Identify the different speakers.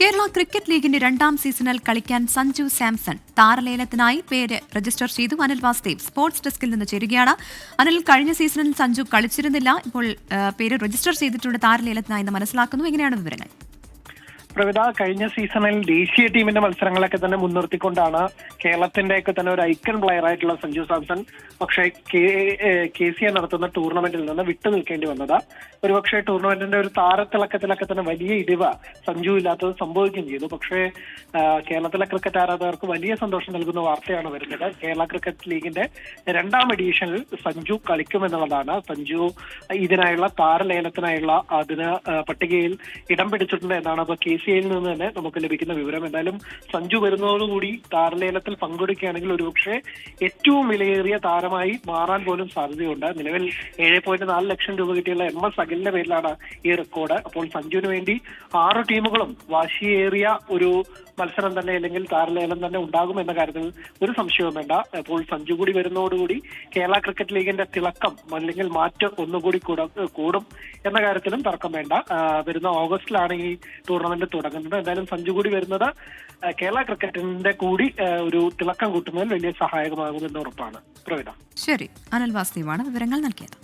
Speaker 1: Kerala cricket ലീഗിന്റെ 2ാം സീസണിൽ കളിക്കാൻ സഞ്ജു സാംസൺ താരലേലത്തിനായി പേര് രജിസ്റ്റർ ചെയ്തു. അനിൽ വാസ്തേവ് സ്പോർട്സ് ഡെസ്കിൽ നിന്ന് ചേരുകയാണ്. അനിൽ, കഴിഞ്ഞ സീസണിൽ സഞ്ജു കളിച്ചിരുന്നില്ല, ഇപ്പോൾ പേര് രജിസ്റ്റർ ചെയ്തിട്ടുണ്ട് താരലേലത്തിനായി എന്ന് മനസ്സിലാക്കുന്നു. എങ്ങനെയാണ് വിവരങ്ങൾ?
Speaker 2: പ്രവിത, കഴിഞ്ഞ സീസണിൽ ദേശീയ ടീമിന്റെ മത്സരങ്ങളൊക്കെ തന്നെ മുൻനിർത്തിക്കൊണ്ടാണ് കേരളത്തിന്റെയൊക്കെ തന്നെ ഒരു ഐക്കൺ പ്ലെയർ ആയിട്ടുള്ള സഞ്ജു സാംസൺ പക്ഷേ KCA നടത്തുന്ന ടൂർണമെന്റിൽ നിന്ന് വിട്ടു നിൽക്കേണ്ടി വന്നത്. ഒരുപക്ഷെ ടൂർണമെന്റിന്റെ ഒരു താരത്തിളക്കത്തിലൊക്കെ തന്നെ വലിയ ഇടിവ് സഞ്ജു ഇല്ലാത്തത് സംഭവിക്കുകയും ചെയ്തു. പക്ഷേ കേരളത്തിലെ ക്രിക്കറ്റ് ആരാധകർക്ക് വലിയ സന്തോഷം നൽകുന്ന വാർത്തയാണ് വരുന്നത്. കേരള ക്രിക്കറ്റ് ലീഗിന്റെ 2ാം എഡിഷനിൽ സഞ്ജു കളിക്കുമെന്നുള്ളതാണ്. സഞ്ജു ഇതിനായുള്ള താരലേലത്തിനായുള്ള അതിന് പട്ടികയിൽ ഇടം പിടിച്ചിട്ടുണ്ട് എന്നാണ് ഇപ്പോൾ KCAയിൽ നിന്ന് തന്നെ നമുക്ക് ലഭിക്കുന്ന വിവരം. എന്തായാലും സഞ്ജു വരുന്നതോടുകൂടി താരലേലത്തിൽ പങ്കെടുക്കുകയാണെങ്കിൽ ഒരുപക്ഷെ ഏറ്റവും വിലയേറിയ താരമായി മാറാൻ പോലും സാധ്യതയുണ്ട്. നിലവിൽ 7.4 ലക്ഷം രൂപ കിട്ടിയുള്ള MS അഖിലിന്റെ പേരിലാണ് ഈ റെക്കോർഡ്. അപ്പോൾ സഞ്ജുവിന് വേണ്ടി 6 ടീമുകളും വാശിയേറിയ ഒരു മത്സരം തന്നെ അല്ലെങ്കിൽ താരലേലം തന്നെ ഉണ്ടാകും എന്ന കാര്യത്തിൽ ഒരു സംശയവും വേണ്ട. അപ്പോൾ സഞ്ജു കൂടി വരുന്നതോടുകൂടി കേരള ക്രിക്കറ്റ് ലീഗിന്റെ തിളക്കം അല്ലെങ്കിൽ മാറ്റ് ഒന്നുകൂടി കൂടും എന്ന കാര്യത്തിലും തർക്കം വേണ്ട. വരുന്ന ഓഗസ്റ്റിലാണ് ഈ ടൂർണമെന്റ് തുടങ്ങുന്നത്. എന്തായാലും സഞ്ജു കൂടി വരുന്നത് കേരള ക്രിക്കറ്റിന്റെ കൂടി ഒരു തിളക്കം കൂട്ടുന്നതിൽ വലിയ സഹായകമാകുമെന്ന് ഉറപ്പാണ്. പ്രവിത.
Speaker 1: ശരി, അനിൽ വാസ്തവാണ് വിവരങ്ങൾ നൽകിയത്.